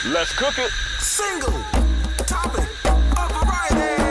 Let's cook it. Single topic of variety.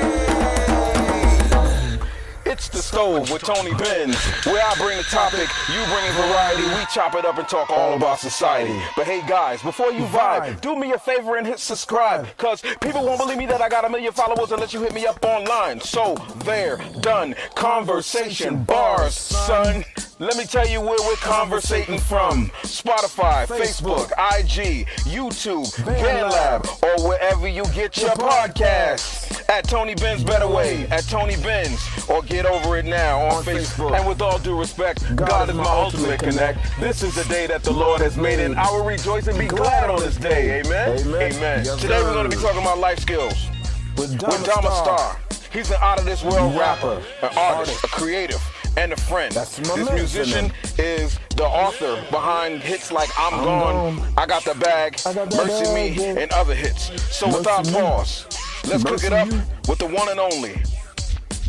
It's the Stove with Tony Benz, where I bring the topic, you bring variety. We chop it up and talk all about society. But hey guys, before you vibe, do me a favor and hit subscribe, cause people won't believe me that I got 1 million followers unless you hit me up online. So there, done, conversation, bars, son. Let me tell you where we're conversating from. Spotify, Facebook, IG, YouTube, Bandlab, or wherever you get your podcasts. At Tony Benz Better Way, at Tony Benz, or get over it now on Facebook. And with all due respect, God is my ultimate connect. This is the day that the Lord has made, and I will rejoice and be glad on this day. Amen? Amen. Yes, Today sir. we're going to be talking about life skills with DOMASTAR. He's an out-of-this-world rapper, an artist, a creative, and a friend. That's my This man, musician is the author behind hits like I'm Gone, I Got the Bag, Mercy Me, and other hits. So without pause, let's cook it up with the one and only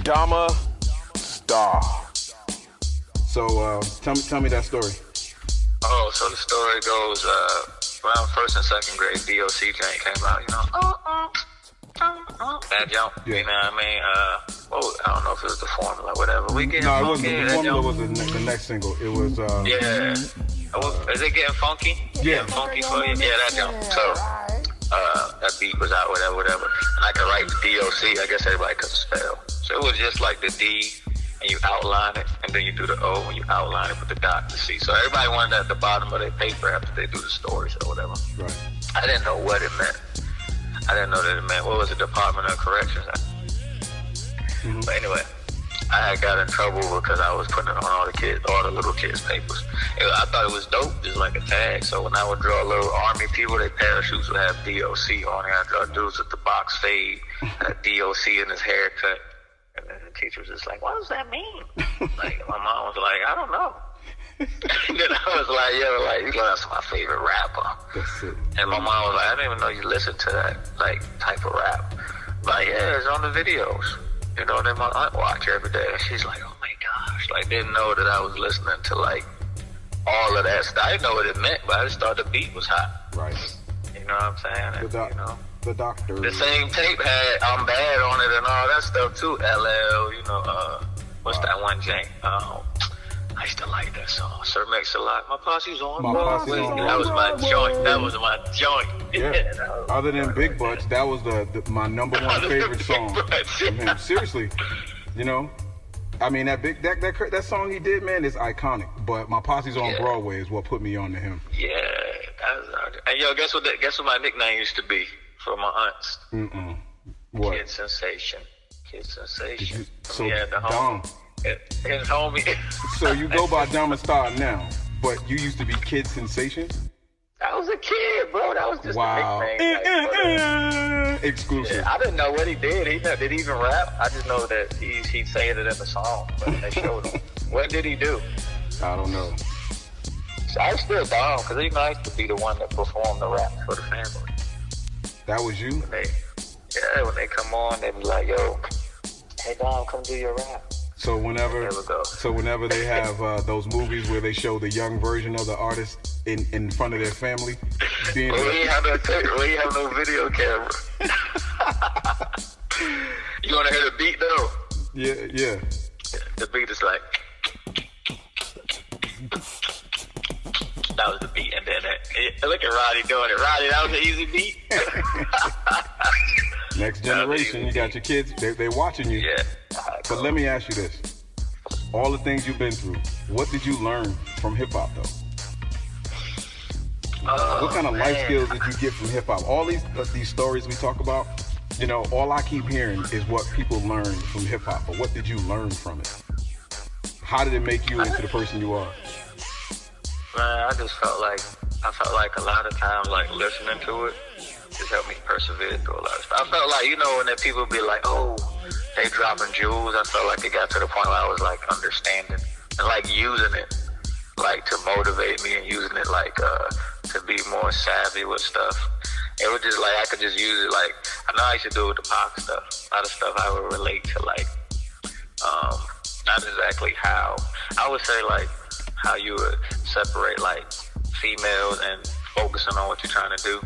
DOMASTAR. So tell me that story. Oh, so the story goes, around first and second grade, DOC joint came out, you know. That jump, Yeah. you know what I mean? I don't know if it was the formula, whatever. We getting No, it funky. wasn't. The formula was the next single. It was. Yeah. Is it getting funky? Yeah. Getting funky for you? Yeah, that jump. So, that beat was out, whatever. And I could write the DOC. I guess everybody could spell. So it was just like the D, and you outline it, and then you do the O, and you outline it with the dot, the C. So everybody wanted that at the bottom of their paper after they do the stories or whatever. Right. I didn't know what it meant. I didn't know that it meant, what was the Department of Corrections? But anyway, I had got in trouble because I was putting it on all the little kids' papers. I thought it was dope, just like a tag. So when I would draw little army people, their parachutes would have DOC on it. I draw dudes with the box fade, had DOC in his haircut. And then the teacher was just like, what does that mean? Like, my mom was like, I don't know. And then I was like, yo, that's my favorite rapper. That's it. And my mom was like, I didn't even know you listened to that, like, type of rap. Like, yeah, it's on the videos. You know, then my aunt watch every day. And she's like, oh my gosh. Like, didn't know that I was listening to, like, all of that stuff. I didn't know what it meant, but I just thought the beat was hot. Right. You know what I'm saying? And, you know, The doctor. the same tape had I'm Bad on it and all that stuff, too. LL, you know, what's that one, Jank? I used to like that song. Sir Mix-a-Lot. My posse's on. My posse's on. That was my joint. That was my joint. Yeah. Other than Big Butts, that was my number one favorite song from him. Seriously, you know, I mean that song he did, man, is iconic. But My Posse's on Broadway is what put me on to him. Yeah, and yo, guess what my nickname used to be for my aunts? What? Kid Sensation. Kid Sensation. So Yeah, the Dom. His homie. So you go by DOMASTAR now, but you used to be Kid Sensation? I was a kid, bro. That was just Wow. a nickname. Exclusive. Yeah, I didn't know what he did. Did he even rap? I just know that he'd say it in the song, but they showed him. What did he do? I don't know. So I was still down, because he nice to be the one that performed the rap for the family. That was you? When they come on, they be like, yo, hey, Dom, come do your rap. So whenever they have those movies where they show the young version of the artist in front of their family, being we ain't have no video camera. You want to hear the beat though? Yeah. The beat is like, that was the beat, and then look at Roddy doing it. Roddy, that was an easy beat. Next generation, you got your kids, they watching you. Yeah. But let me ask you this. All the things you've been through, what did you learn from hip-hop, though? What kind of life skills did you get from hip-hop? All these stories we talk about, you know, all I keep hearing is what people learn from hip-hop. But what did you learn from it? How did it make you into the person you are? Man, I felt like a lot of times, like, listening to it just helped me persevere through a lot of stuff. I felt like, you know, when the people be like, oh, they dropping jewels, I felt like it got to the point where I was, like, understanding and, like, using it, like, to motivate me and using it, like, to be more savvy with stuff. It was just, like, I could just use it, like, I know I used to do it with the Pac stuff. A lot of stuff I would relate to, like, not exactly how. I would say, like, how you would separate, like, females and focusing on what you're trying to do.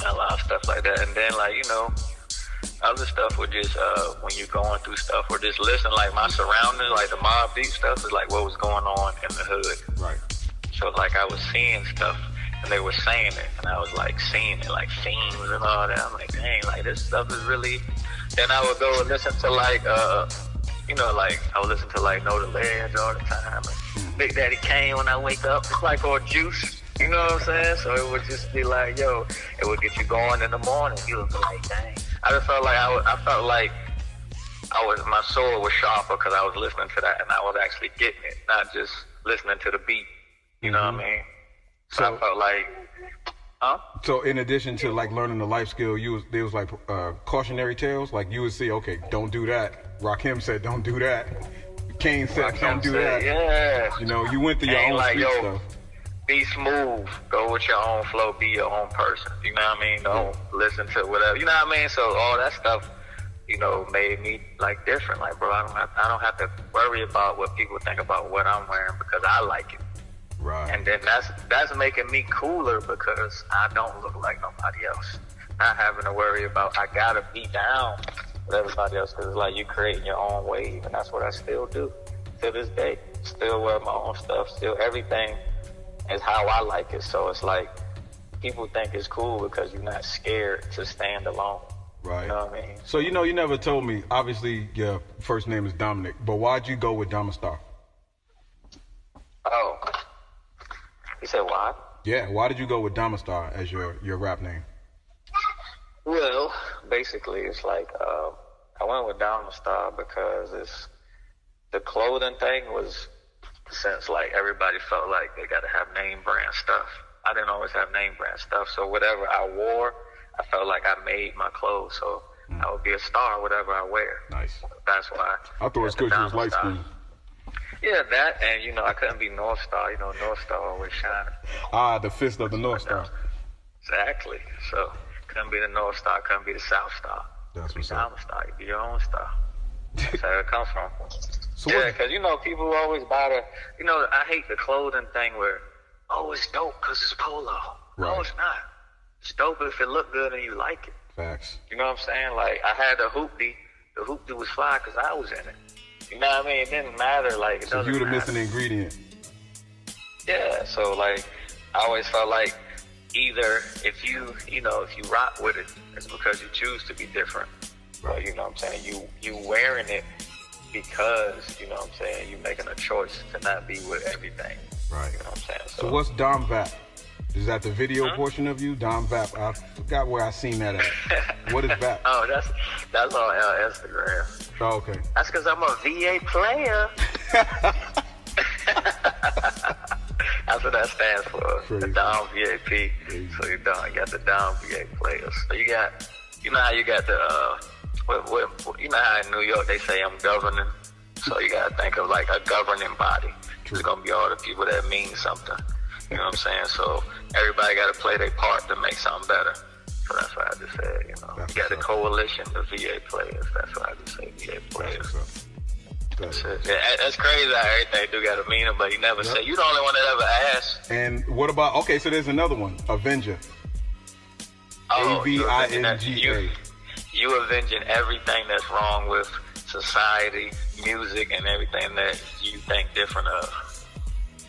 a lot of stuff like that. And then like, you know, other stuff would just, when you're going through stuff or just listen, like my surroundings, like the Mobb Deep stuff is like what was going on in the hood. Right. So like I was seeing stuff and they were saying it and I was like seeing it, like themes and all that. I'm like, dang, like this stuff is really, then I would go and listen to like, you know, like I would listen to like Know the Ledge all the time. And Big Daddy Kane when I wake up, like, or Juice. You know what I'm saying? So it would just be like, yo, it would get you going in the morning. You would be like, dang. I just felt like I felt like my soul was sharper because I was listening to that and I was actually getting it, not just listening to the beat. You know what I mean? So I felt like, So in addition to like learning the life skill, there was like cautionary tales. Like you would see, okay, don't do that. Rakim said, don't do that. Kane said, don't do that. Yeah. You know, you went through your own like, street yo, stuff. Be smooth. Go with your own flow. Be your own person. You know what I mean? Don't listen to whatever. You know what I mean? So all that stuff, you know, made me like different. Like, bro, I don't have to worry about what people think about what I'm wearing because I like it. Right. And then that's making me cooler because I don't look like nobody else. Not having to worry about I gotta be down with everybody else because it's like you creating your own wave, and that's what I still do to this day. Still wear my own stuff. Still everything is how I like it. So it's like people think it's cool because you're not scared to stand alone. Right. You know what I mean? So you know, you never told me. Obviously, your first name is Dominic, but why'd you go with DOMASTAR? Oh. You said why? Yeah, why did you go with DOMASTAR as your rap name? Well, basically, it's like I went with DOMASTAR because the clothing thing was since like everybody felt like they got to have name brand stuff. I didn't always have name brand stuff, so whatever I wore, I felt like I made my clothes, so I would be a star whatever I wear. Nice. That's why. I thought it was because you was light skinned. Yeah, that, and you know, I couldn't be North Star. You know, North Star always shining. The fist of the North Star. Exactly. So, couldn't be the North Star, couldn't be the South Star. That's what's be up. Star, you be your own star. That's where it comes from. So yeah, because, you know, people always buy you know, I hate the clothing thing where, oh, it's dope because it's polo. Right. No, it's not. It's dope if it look good and you like it. Facts. You know what I'm saying? Like, I had the hoopty. The hoopty was fly because I was in it. You know what I mean? It didn't matter. Like, it so doesn't you the matter. missing ingredient. Yeah, so like I always felt like either if you rock with it, it's because you choose to be different. Right. Or, you know what I'm saying? You wearing it because, you know what I'm saying, you making a choice to not be with everything. Right. You know what I'm saying? So what's Dom Vap? Is that the video portion of you? Dom Vap. I forgot where I seen that at. What is Vap? Oh, that's on Instagram. Oh, okay. That's because I'm a VA player. That's what that stands for. Crazy. The Dom VAP. So you got the Dom VA players. So you got, you know how you got the, you know how in New York they say I'm governing. So you got to think of like a governing body. True. It's going to be all the people that mean something. You know what I'm saying? So everybody got to play their part to make something better. So that's why I just said, you know, that's you got the coalition, the VA players. That's why I just say VA players. That's it. Yeah, that's crazy how everything do got a meaning, but you never say. You the only one that ever asked. And what about, okay, so there's another one, Avenger. Oh, AVINGA. You avenging everything that's wrong with society, music, and everything that you think different of.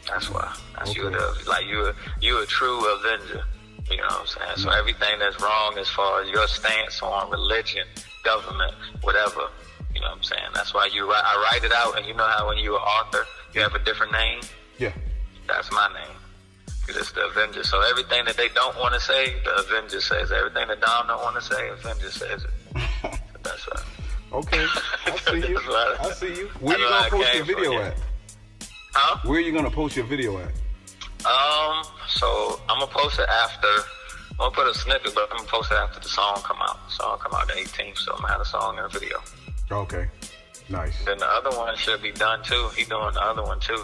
That's why. That's you a true avenger. You know what I'm saying? So everything that's wrong as far as your stance on religion, government, whatever, you know what I'm saying? That's why I write it out, and you know how when you're an author, you have a different name? Yeah. That's my name. It's the Avenger. So everything that they don't want to say, the Avenger says. Everything that Dom don't want to say, Avenger says it. That's right. Okay. I see you. I see you. Where you gonna post your video at? Huh? Where are you gonna post your video at? So I'm gonna post it after. I'm gonna put a snippet, but I'm gonna post it after the song come out. The song come out the 18th, so I'm gonna have a song and a video. Okay. Nice. Then the other one should be done too. He doing the other one too.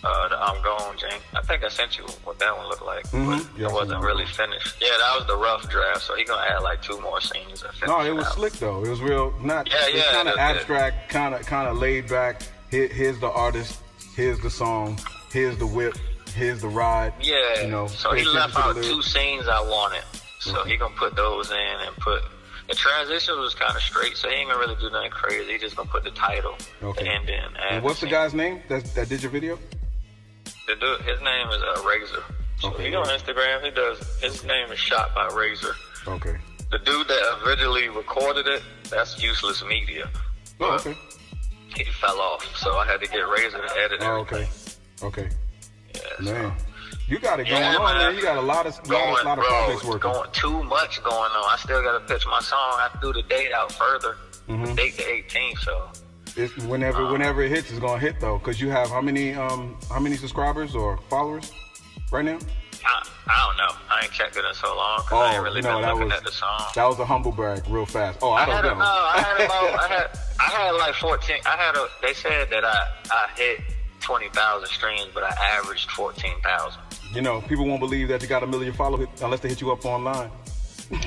The I'm Gone, Jane. I think I sent you what that one looked like. Mm-hmm. It wasn't really finished. Yeah, that was the rough draft, so he gonna add like 2 more scenes and finish. No, it was slick though. It was real, not. Yeah, it's kind of abstract, kind of laid back. Here's the artist. Here's the song. Here's the whip. Here's the ride. Yeah. You know. So he left out 2 scenes I wanted. So he gonna put those in and put the transition was kind of straight, so he ain't gonna really do nothing crazy. He just gonna put the title, the ending. And what's the guy's name that did your video? The dude, his name is Razor. So he on Instagram. He does. His name is Shot by Razor. Okay. The dude that originally recorded it, that's Useless Media. Oh, okay. He fell off, so I had to get Razor to edit it. Oh, okay. Okay. Yeah, man, you got it going on, man. You got a lot of projects working. Going too much going on. I still got to pitch my song. I threw the date out further. The date the 18th, so. It's whenever it hits, it's gonna hit though. Cause you have how many subscribers or followers right now? I don't know. I ain't checked it in so long because I ain't really been looking at the song. That was a humble brag, real fast. Oh, I don't know. I had like 14. They said that I hit 20,000 streams, but I averaged 14,000. You know, people won't believe that you got 1 million followers unless they hit you up online.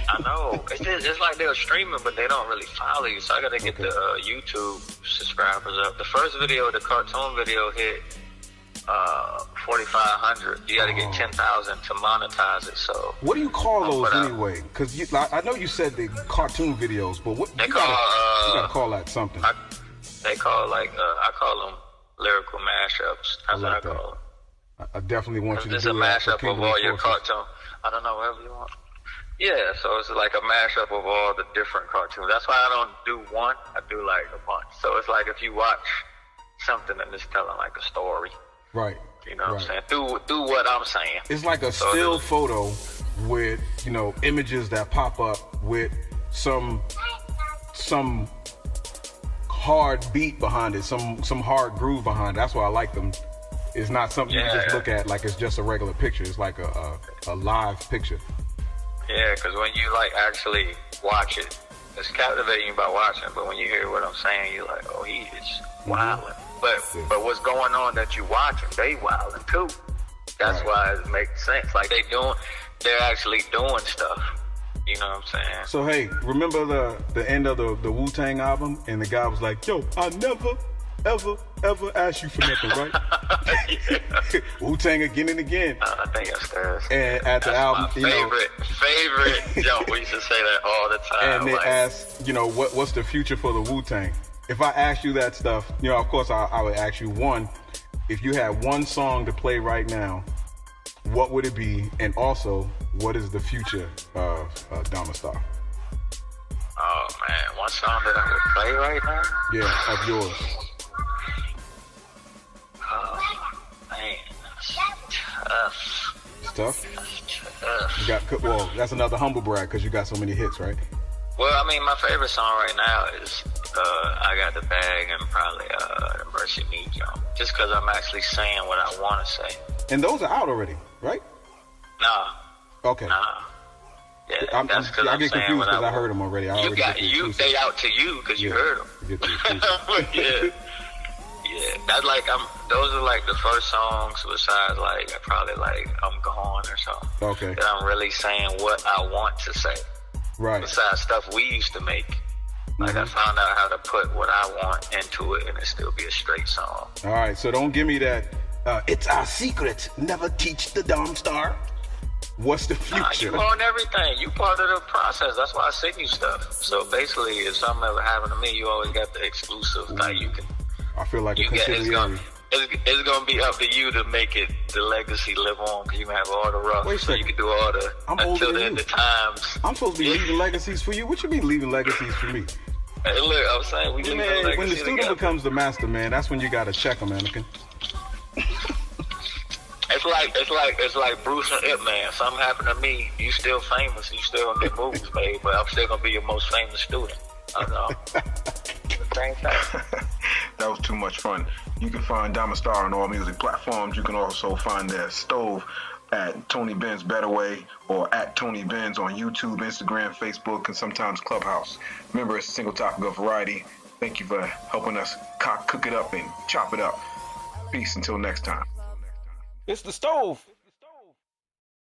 I know. It's like they're streaming, but they don't really follow you. So I got to get the YouTube subscribers up. The first video, the cartoon video, hit 4,500. You got to get 10,000 to monetize it. So what do you call those anyway? Because I know you said the cartoon videos, but what you gotta call that something? I call them lyrical mashups. That's what I call them. I definitely want you to do that. It's a mashup of all your cartoon. I don't know, whatever you want. Yeah, so it's like a mashup of all the different cartoons. That's why I don't do one. I do like a bunch. So it's like if you watch something and it's telling like a story. Right. You know what I'm saying? Do what I'm saying. It's like a still photo with, images that pop up with some hard beat behind it, some hard groove behind it. That's why I like them. It's not something you just look at like it's just a regular picture. It's like a live picture. Yeah, because when you like actually watch it, it's captivating by watching. But when you hear what I'm saying, you're like, oh, he is wilding. But what's going on that you watching? They wilding too. That's why it makes sense. Like they're actually doing stuff. You know what I'm saying? So hey, remember the end of the Wu-Tang album, and the guy was like, "Yo, I never, ever asked you for nothing, right?" Wu-Tang again and again. I think that's and at the album, favorite joke. We used to say that all the time. And they asked, what's the future for the Wu-Tang? If I asked you that stuff, of course I would ask you one. If you had one song to play right now, what would it be? And also, what is the future of DOMASTAR? Oh man, one song that I would play right now? Yeah, of yours. Oh man, that's tough. It's tough? That's tough. That's another humble brag because you got so many hits, right? Well, I mean, my favorite song right now is I Got the Bag and probably the Mercy Me Jump. Just because I'm actually saying what I want to say. And those are out already, right? Nah. Okay. Nah. Yeah, that's because I get confused because I heard them already. They out to you because you heard them. Yeah. That's like those are like the first songs besides like probably like I'm Gone or something. Okay. That I'm really saying what I want to say. Right. Besides stuff we used to make. Like I found out how to put what I want into it and it still be a straight song. All right, so don't give me that. It's our secret. Never teach the DOMASTAR. What's the future? You own everything. You part of the process. That's why I send you stuff. So basically, if something ever happened to me, you always got the exclusive. Like you can. I feel like it's gonna be up to you to make it the legacy live on because you can have all the rough. So you can do all the until the end of times. I'm supposed to be leaving legacies for you. What you mean leaving legacies for me? Hey, look, I'm saying we leaving legacy when the student becomes the master, man, that's when you gotta check him, Anakin. It's like Bruce and Ip, man. Something happened to me, you still famous, you still gonna get movies made, but I'm still gonna be your most famous student. I don't know. Same thing. That was too much fun. You can find DOMASTAR on all music platforms. You can also find their Stov at Tony Benz Better Way or at Tony Benz on YouTube, Instagram, Facebook, and sometimes Clubhouse. Remember, it's a single topic of variety. Thank you for helping us cook it up and chop it up. Peace until next time. It's the Stove.